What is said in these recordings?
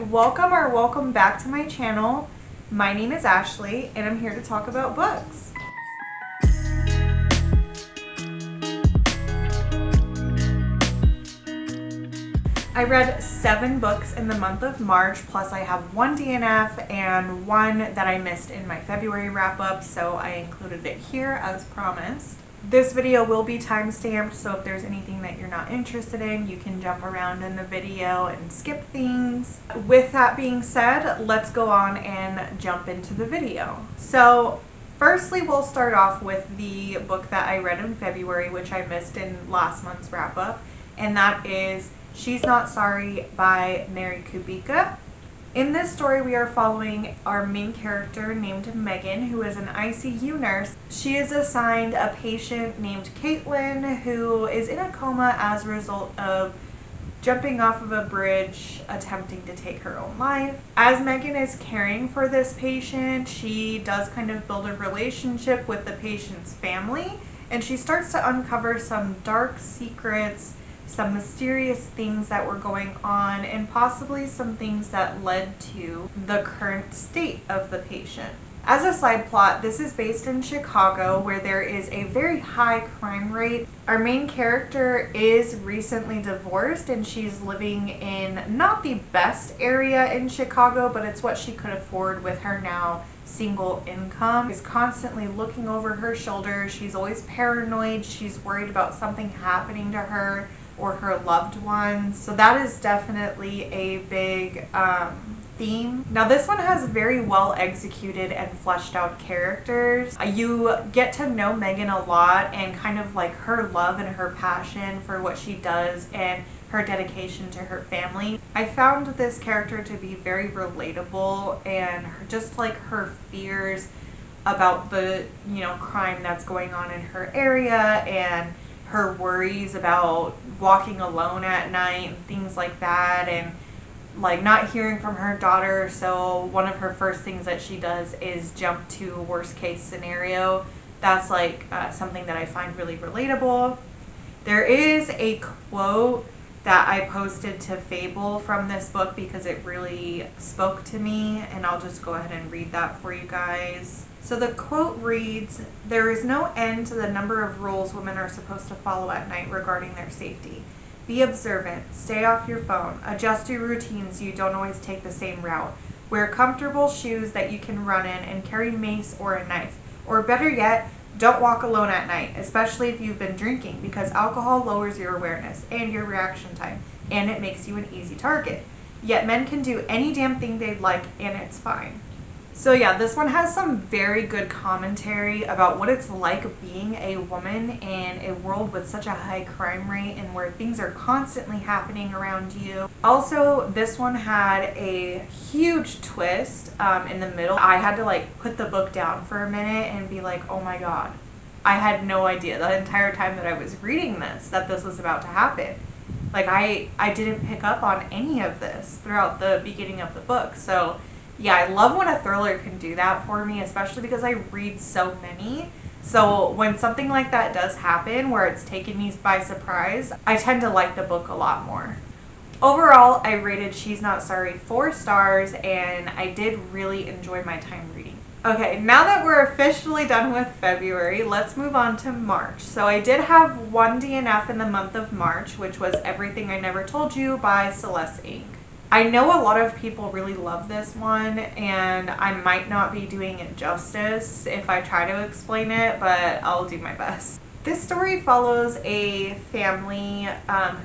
Welcome back to my channel. My name is Ashley and I'm here to talk about books. I read 7 books in the month of March, plus I have 1 DNF and 1 that I missed in my February wrap-up, so I included it here as promised. This video will be time-stamped, so if there's anything that you're not interested in, you can jump around in the video and skip things. With that being said, let's go on and jump into the video. So, firstly, we'll start off with the book that I read in February, which I missed in last month's wrap-up, and that is She's Not Sorry by Mary Kubica. In this story, we are following our main character named Megan, who is an ICU nurse. She is assigned a patient named Caitlin, who is in a coma as a result of jumping off of a bridge, attempting to take her own life. As Megan is caring for this patient, she does kind of build a relationship with the patient's family, and she starts to uncover some dark secrets, some mysterious things that were going on, and possibly some things that led to the current state of the patient. As a side plot, this is based in Chicago, where there is a very high crime rate. Our main character is recently divorced and she's living in not the best area in Chicago, but it's what she could afford with her now single income. She's constantly looking over her shoulder. She's always paranoid. She's worried about something happening to her or her loved ones. So that is definitely a big theme. Now this one has very well executed and fleshed out characters. You get to know Megan a lot and kind of like her love and her passion for what she does and her dedication to her family. I found this character to be very relatable, and just like her fears about the crime that's going on in her area, and her worries about walking alone at night and things like that, and like not hearing from her daughter. So one of her first things that she does is jump to a worst case scenario. That's like something that I find really relatable. There is a quote that I posted to Fable from this book because it really spoke to me, and I'll just go ahead and read that for you guys. So the quote reads, "There is no end to the number of rules women are supposed to follow at night regarding their safety. Be observant, stay off your phone, adjust your routines so you don't always take the same route. Wear comfortable shoes that you can run in and carry mace or a knife. Or better yet, don't walk alone at night, especially if you've been drinking, because alcohol lowers your awareness and your reaction time, and it makes you an easy target. Yet men can do any damn thing they'd like, and it's fine." So yeah, this one has some very good commentary about what it's like being a woman in a world with such a high crime rate and where things are constantly happening around you. Also, this one had a huge twist in the middle. I had to like put the book down for a minute and be like, oh my god. I had no idea the entire time that I was reading this that this was about to happen. Like I didn't pick up on any of this throughout the beginning of the book. So yeah, I love when a thriller can do that for me, especially because I read so many. So when something like that does happen, where it's taken me by surprise, I tend to like the book a lot more. Overall, I rated She's Not Sorry 4 stars, and I did really enjoy my time reading. Okay, now that we're officially done with February, let's move on to March. So I did have 1 DNF in the month of March, which was Everything I Never Told You by Celeste Ng. I know a lot of people really love this one, and I might not be doing it justice if I try to explain it, but I'll do my best. This story follows a family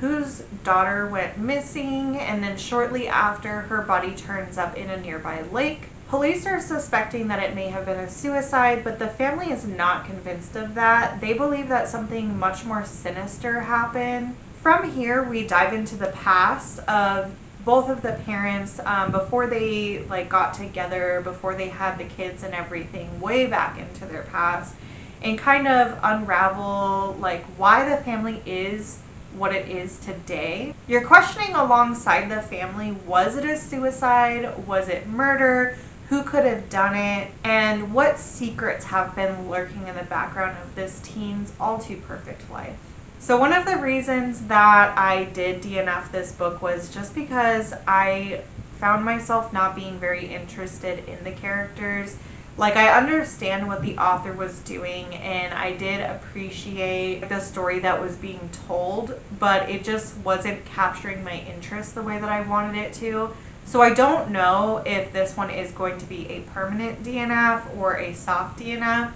whose daughter went missing, and then shortly after, her body turns up in a nearby lake. Police are suspecting that it may have been a suicide, but the family is not convinced of that. They believe that something much more sinister happened. From here, we dive into the past of both of the parents before they got together, before they had the kids and everything, way back into their past, and kind of unravel why the family is what it is today. You're questioning alongside the family, was it a suicide? Was it murder? Who could have done it? And what secrets have been lurking in the background of this teen's all too perfect life? So one of the reasons that I did DNF this book was just because I found myself not being very interested in the characters. Like, I understand what the author was doing, and I did appreciate the story that was being told, but it just wasn't capturing my interest the way that I wanted it to. So I don't know if this one is going to be a permanent DNF or a soft DNF,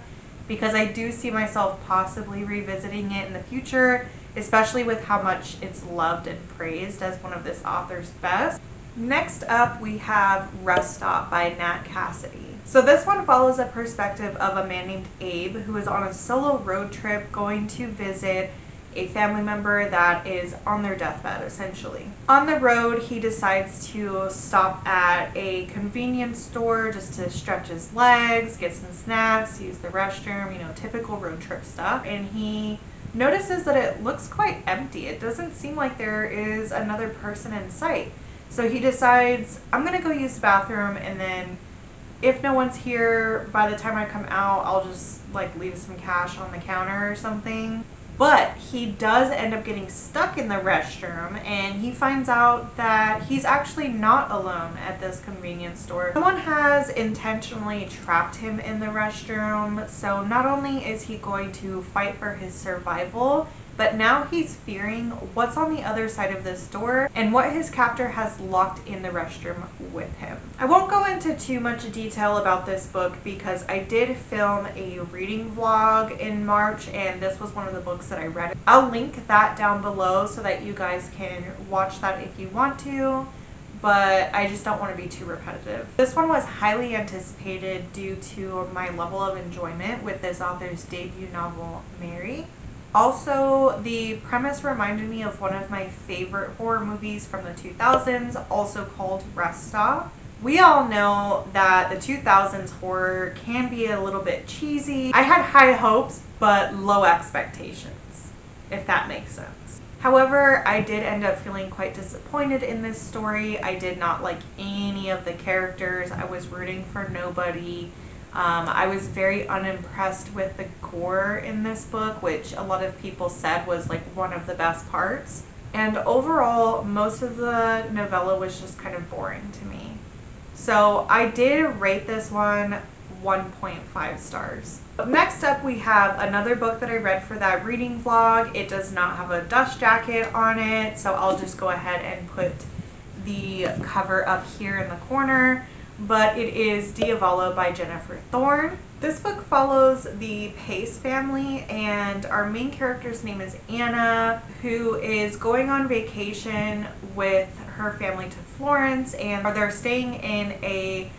because I do see myself possibly revisiting it in the future, especially with how much it's loved and praised as one of this author's best. Next up, we have Rest Stop by Nat Cassidy. So this one follows a perspective of a man named Abe who is on a solo road trip going to visit a family member that is on their deathbed, essentially. On the road, he decides to stop at a convenience store just to stretch his legs, get some snacks, use the restroom, typical road trip stuff. And he notices that it looks quite empty. It doesn't seem like there is another person in sight. So he decides, I'm gonna go use the bathroom, and then if no one's here by the time I come out, I'll just leave some cash on the counter or something. But he does end up getting stuck in the restroom, and he finds out that he's actually not alone at this convenience store. Someone has intentionally trapped him in the restroom, so not only is he going to fight for his survival, but now he's fearing what's on the other side of this door and what his captor has locked in the restroom with him. I won't go into too much detail about this book because I did film a reading vlog in March, and this was one of the books that I read. I'll link that down below so that you guys can watch that if you want to, but I just don't want to be too repetitive. This one was highly anticipated due to my level of enjoyment with this author's debut novel, Mary. Also, the premise reminded me of one of my favorite horror movies from the 2000s, also called Rest Stop. We all know that the 2000s horror can be a little bit cheesy. I had high hopes, but low expectations, if that makes sense. However, I did end up feeling quite disappointed in this story. I did not like any of the characters. I was rooting for nobody. I was very unimpressed with the gore in this book, which a lot of people said was one of the best parts. And overall, most of the novella was just kind of boring to me. So I did rate this one 1.5 stars. Next up, we have another book that I read for that reading vlog. It does not have a dust jacket on it, so I'll just go ahead and put the cover up here in the corner. But it is Diavola by Jennifer Thorne. This book follows the Pace family, and our main character's name is Anna, who is going on vacation with her family to Florence, and they're staying in a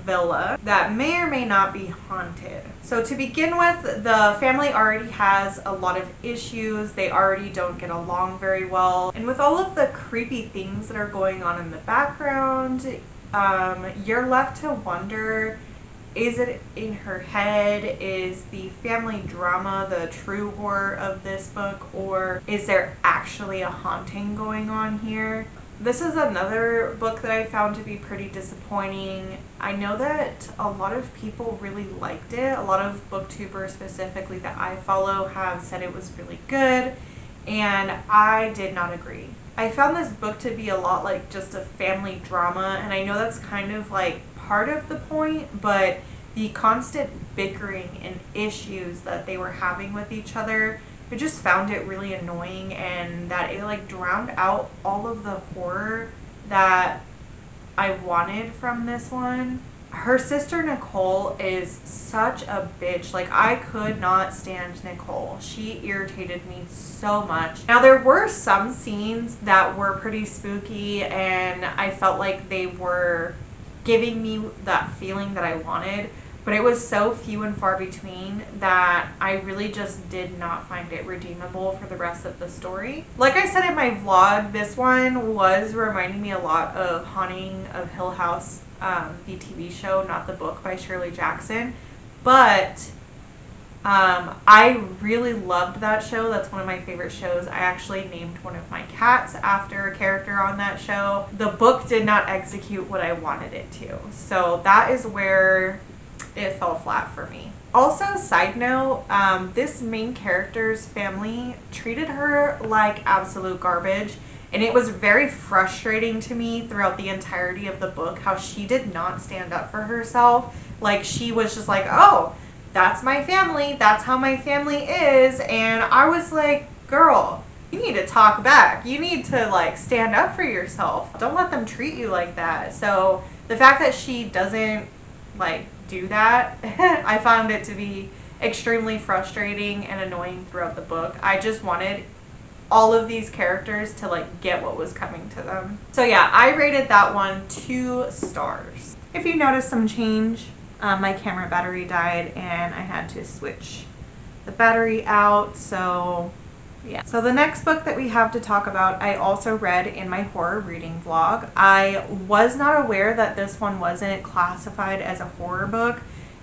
villa that may or may not be haunted. So to begin with, the family already has a lot of issues. They already don't get along very well. And with all of the creepy things that are going on in the background, you're left to wonder, is it in her head? Is the family drama the true horror of this book, or is there actually a haunting going on here? This is another book that I found to be pretty disappointing. I know that a lot of people really liked it. A lot of booktubers specifically that I follow have said it was really good, and I did not agree. I found this book to be a lot like just a family drama, and I know that's kind of part of the point, but the constant bickering and issues that they were having with each other, I just found it really annoying, and that it drowned out all of the horror that I wanted from this one. Her sister Nicole is such a bitch. I could not stand Nicole. She irritated me so much. Now, there were some scenes that were pretty spooky, and I felt like they were giving me that feeling that I wanted, but it was so few and far between that I really just did not find it redeemable for the rest of the story. Like I said in my vlog, this one was reminding me a lot of Haunting of Hill House, the TV show, not the book, by Shirley Jackson. But I really loved that show. That's one of my favorite shows. I actually named one of my cats after a character on that show. The book did not execute what I wanted it to. So that is where it fell flat for me. Also, side note, this main character's family treated her like absolute garbage, And it was very frustrating to me throughout the entirety of the book how she did not stand up for herself. Like, she was just like, oh, that's my family, that's how my family is. And I was like, girl, you need to talk back. You need to like stand up for yourself. Don't let them treat you like that. So the fact that she doesn't like do that, I found it to be extremely frustrating and annoying throughout the book. I just wanted all of these characters to like get what was coming to them. So yeah, I rated that one 2 stars. If you notice some change, my camera battery died and I had to switch the battery out. So yeah. So the next book that we have to talk about, I also read in my horror reading vlog. I was not aware that this one wasn't classified as a horror book.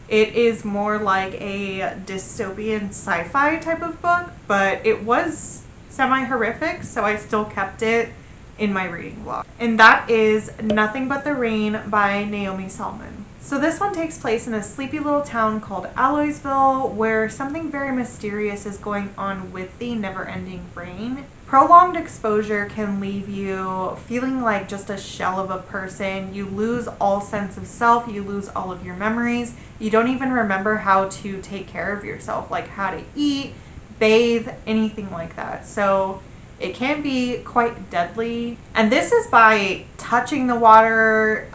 It is more like a dystopian sci-fi type of book, but it was semi-horrific, so I still kept it in my reading vlog. And that is Nothing But the Rain by Naomi Salmon. So this one takes place in a sleepy little town called Alloysville, where something very mysterious is going on with the never-ending rain. Prolonged exposure can leave you feeling like just a shell of a person. You lose all sense of self, you lose all of your memories. You don't even remember how to take care of yourself, like how to eat, bathe, anything like that. So it can be quite deadly. And this is by touching the water,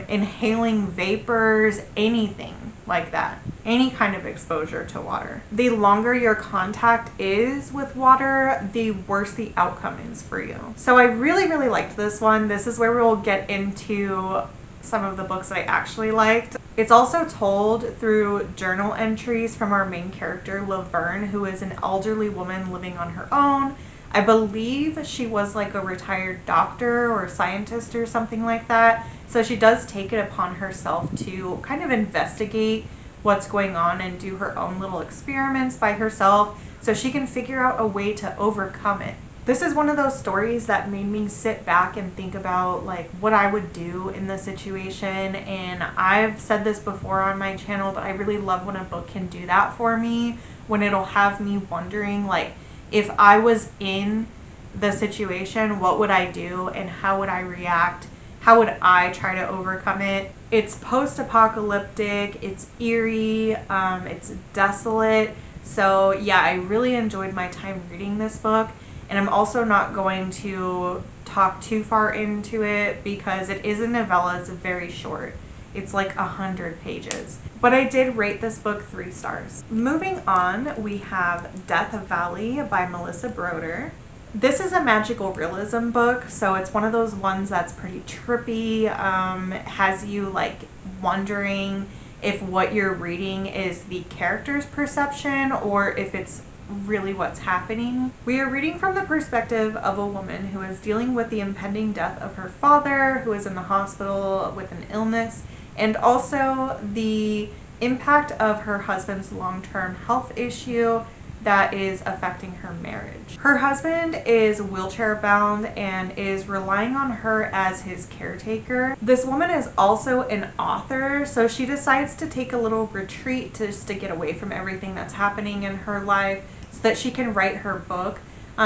inhaling vapors, anything like that. Any kind of exposure to water. The longer your contact is with water, the worse the outcome is for you. So I really, really liked this one. This is where we'll get into some of the books that I actually liked. It's also told through journal entries from our main character, Laverne, who is an elderly woman living on her own. I believe she was like a retired doctor or scientist or something like that. So she does take it upon herself to kind of investigate what's going on and do her own little experiments by herself so she can figure out a way to overcome it. This is one of those stories that made me sit back and think about like what I would do in this situation. And I've said this before on my channel, but I really love when a book can do that for me, when it'll have me wondering like, if I was in the situation, what would I do and how would I react? How would I try to overcome it? It's post-apocalyptic, it's eerie, it's desolate. So yeah, I really enjoyed my time reading this book. And I'm also not going to talk too far into it because it is a novella. It's very short. It's like 100 pages. But I did rate this book 3 stars. Moving on, we have Death Valley by Melissa Broder. This is a magical realism book, so it's one of those ones that's pretty trippy, has you like wondering if what you're reading is the character's perception or if it's really what's happening. We are reading from the perspective of a woman who is dealing with the impending death of her father, who is in the hospital with an illness, and also the impact of her husband's long-term health issue that is affecting her marriage. Her husband is wheelchair bound and is relying on her as his caretaker. This woman is also an author, so she decides to take a little retreat just to get away from everything that's happening in her life so that she can write her book.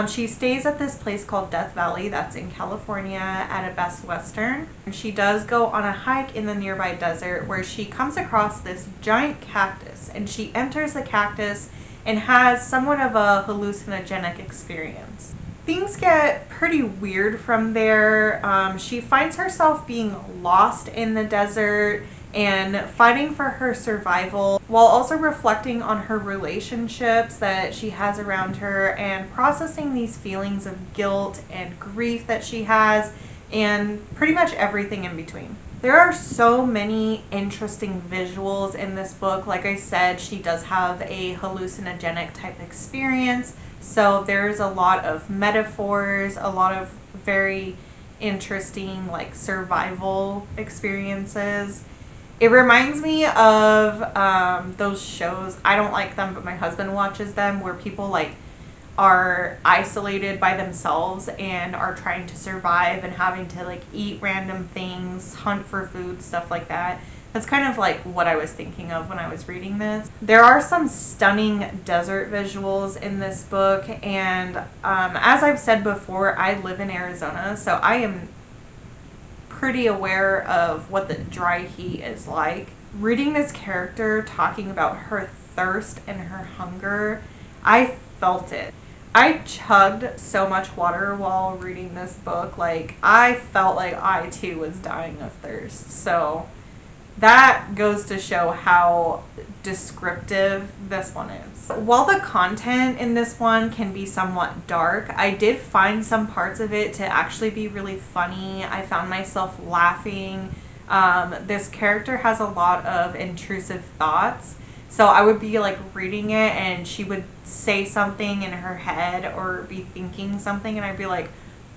She stays at this place called Death Valley that's in California at a Best Western. And she does go on a hike in the nearby desert where she comes across this giant cactus, and she enters the cactus and has somewhat of a hallucinogenic experience. Things get pretty weird from there. She finds herself being lost in the desert and fighting for her survival while also reflecting on her relationships that she has around her and processing these feelings of guilt and grief that she has and pretty much everything in between. There are so many interesting visuals in this book. Like I said, she does have a hallucinogenic type experience, so there's a lot of metaphors, a lot of very interesting like survival experiences. It reminds me of those shows, I don't like them, but my husband watches them, where people like are isolated by themselves and are trying to survive and having to like eat random things, hunt for food, stuff like that. That's kind of like what I was thinking of when I was reading this. There are some stunning desert visuals in this book, and as I've said before, I live in Arizona, so I am pretty aware of what the dry heat is like. Reading this character talking about her thirst and her hunger, I felt it. I chugged so much water while reading this book. Like, I felt like I too was dying of thirst. So that goes to show how descriptive this one is. While the content in this one can be somewhat dark, I did find some parts of it to actually be really funny. I found myself laughing. This character has a lot of intrusive thoughts. So I would be like reading it and she would say something in her head or be thinking something and I'd be like,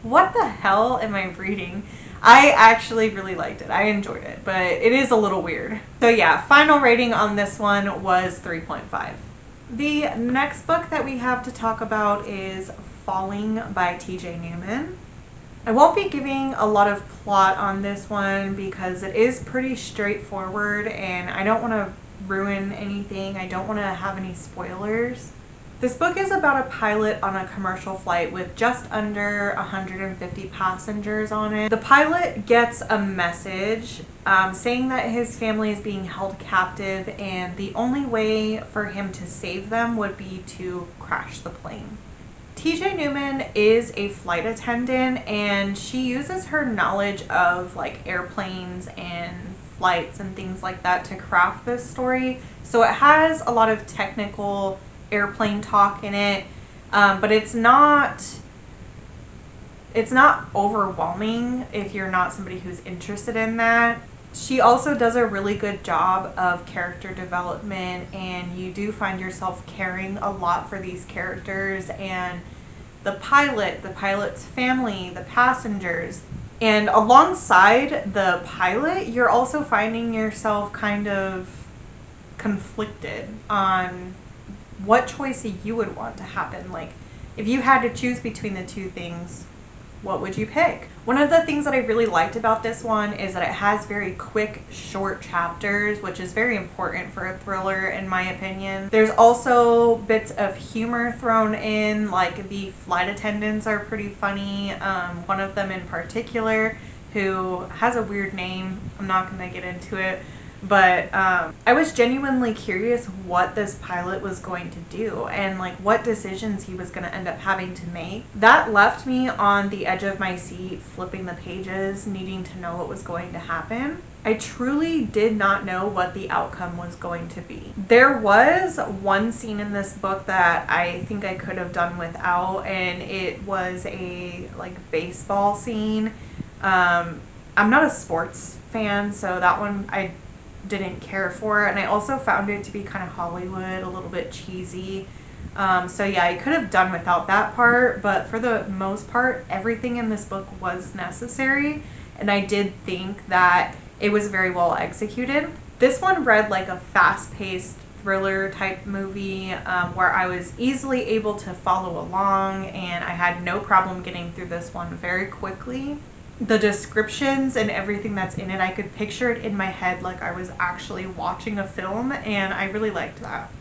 what the hell am I reading? I actually really liked it. I enjoyed it, but it is a little weird. So yeah, final rating on this one was 3.5. The next book that we have to talk about is Falling by TJ Newman. I won't be giving a lot of plot on this one because it is pretty straightforward and I don't want to ruin anything. I don't want to have any spoilers. This book is about a pilot on a commercial flight with just under 150 passengers on it. The pilot gets a message saying that his family is being held captive and the only way for him to save them would be to crash the plane. TJ Newman is a flight attendant and she uses her knowledge of like airplanes and flights and things like that to craft this story. So it has a lot of technical airplane talk in it, but it's not overwhelming if you're not somebody who's interested in that. She also does a really good job of character development and you do find yourself caring a lot for these characters and the pilot's family, the passengers. And alongside the pilot, you're also finding yourself kind of conflicted on what choice you would want to happen. Like, if you had to choose between the two things, what would you pick? One of the things that I really liked about this one is that it has very quick, short chapters, which is very important for a thriller, in my opinion. There's also bits of humor thrown in, like the flight attendants are pretty funny. One of them in particular, who has a weird name, I'm not going to get into it, but I was genuinely curious what this pilot was going to do and like what decisions he was going to end up having to make. That left me on the edge of my seat, flipping the pages, needing to know what was going to happen. I truly did not know what the outcome was going to be. There was one scene in this book that I think I could have done without, and it was a like baseball scene. I'm not a sports fan, so that one I didn't care for, and I also found it to be kind of Hollywood, a little bit cheesy. So yeah, I could have done without that part, but for the most part, everything in this book was necessary, and I did think that it was very well executed. This one read like a fast-paced thriller type movie where I was easily able to follow along, and I had no problem getting through this one very quickly. The descriptions and everything that's in it, I could picture it in my head like I was actually watching a film, and I really liked that.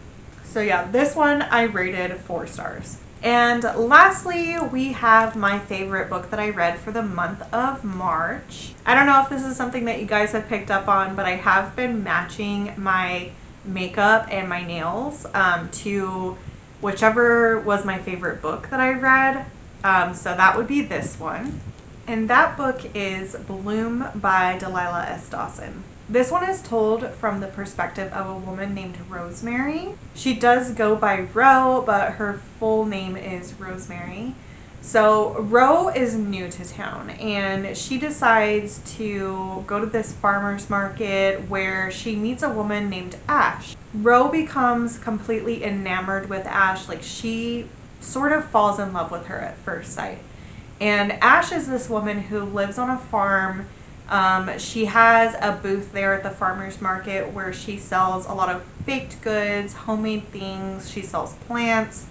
So yeah, this one I rated 4 stars. And lastly, we have my favorite book that I read for the month of March. I don't know if this is something that you guys have picked up on, but I have been matching my makeup and my nails to whichever was my favorite book that I read. So that would be this one. And that book is Bloom by Delilah S. Dawson. This one is told from the perspective of a woman named Rosemary. She does go by Ro, but her full name is Rosemary. So Ro is new to town and she decides to go to this farmer's market where she meets a woman named Ash. Ro becomes completely enamored with Ash, like she sort of falls in love with her at first sight. And Ash is this woman who lives on a farm. She has a booth there at the farmer's market where she sells a lot of baked goods, homemade things. She sells plants,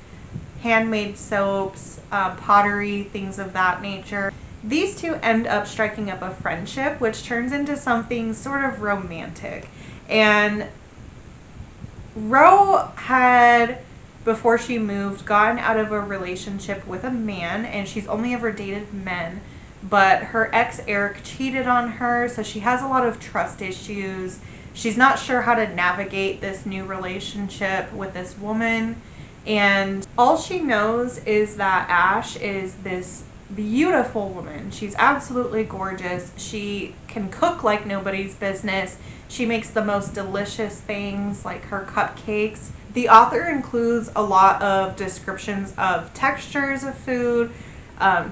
handmade soaps, pottery, things of that nature. These two end up striking up a friendship, which turns into something sort of romantic. And Ro had, before she moved, gotten out of a relationship with a man, and she's only ever dated men. But her ex Eric cheated on her, so she has a lot of trust issues. She's not sure how to navigate this new relationship with this woman. And all she knows is that Ash is this beautiful woman. She's absolutely gorgeous. She can cook like nobody's business. She makes the most delicious things, like her cupcakes. The author includes a lot of descriptions of textures of food,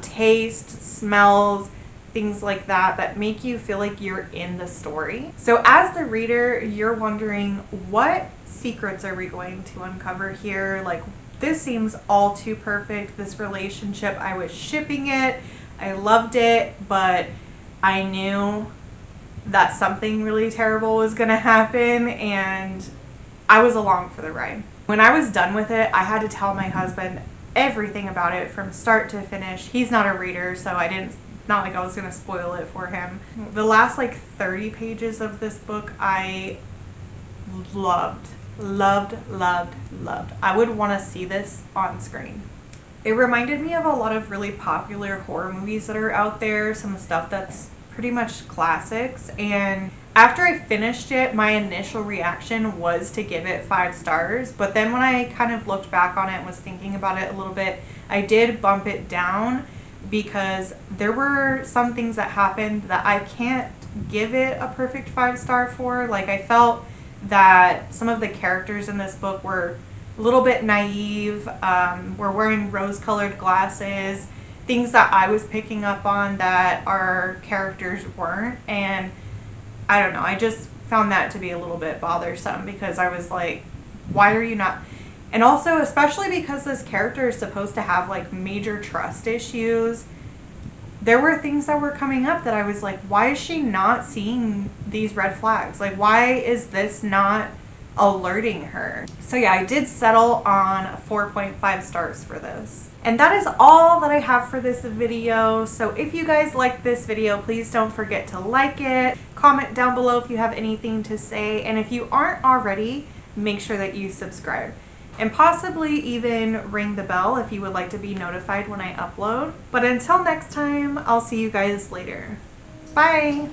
taste, smells, things like that, that make you feel like you're in the story. So as the reader, you're wondering, what secrets are we going to uncover here? Like, this seems all too perfect, this relationship. I was shipping it, I loved it, but I knew that something really terrible was gonna happen, and I was along for the ride. When I was done with it, I had to tell my husband everything about it from start to finish. He's not a reader, so not like I was gonna spoil it for him. The last like 30 pages of this book I loved. I would want to see this on screen. It reminded me of a lot of really popular horror movies that are out there, some stuff that's pretty much classics. And after I finished it, my initial reaction was to give it 5 stars, but then when I kind of looked back on it and was thinking about it a little bit, I did bump it down because there were some things that happened that I can't give it a perfect 5-star for. Like, I felt that some of the characters in this book were a little bit naive, were wearing rose-colored glasses, things that I was picking up on that our characters weren't. And I don't know, I just found that to be a little bit bothersome, because I was like, why are you not? And also, especially because this character is supposed to have like major trust issues, there were things that were coming up that I was like, why is she not seeing these red flags? Like, why is this not alerting her? So yeah, I did settle on 4.5 stars for this. And that is all that I have for this video. So if you guys liked this video, please don't forget to like it. Comment down below if you have anything to say. And if you aren't already, make sure that you subscribe. And possibly even ring the bell if you would like to be notified when I upload. But until next time, I'll see you guys later. Bye!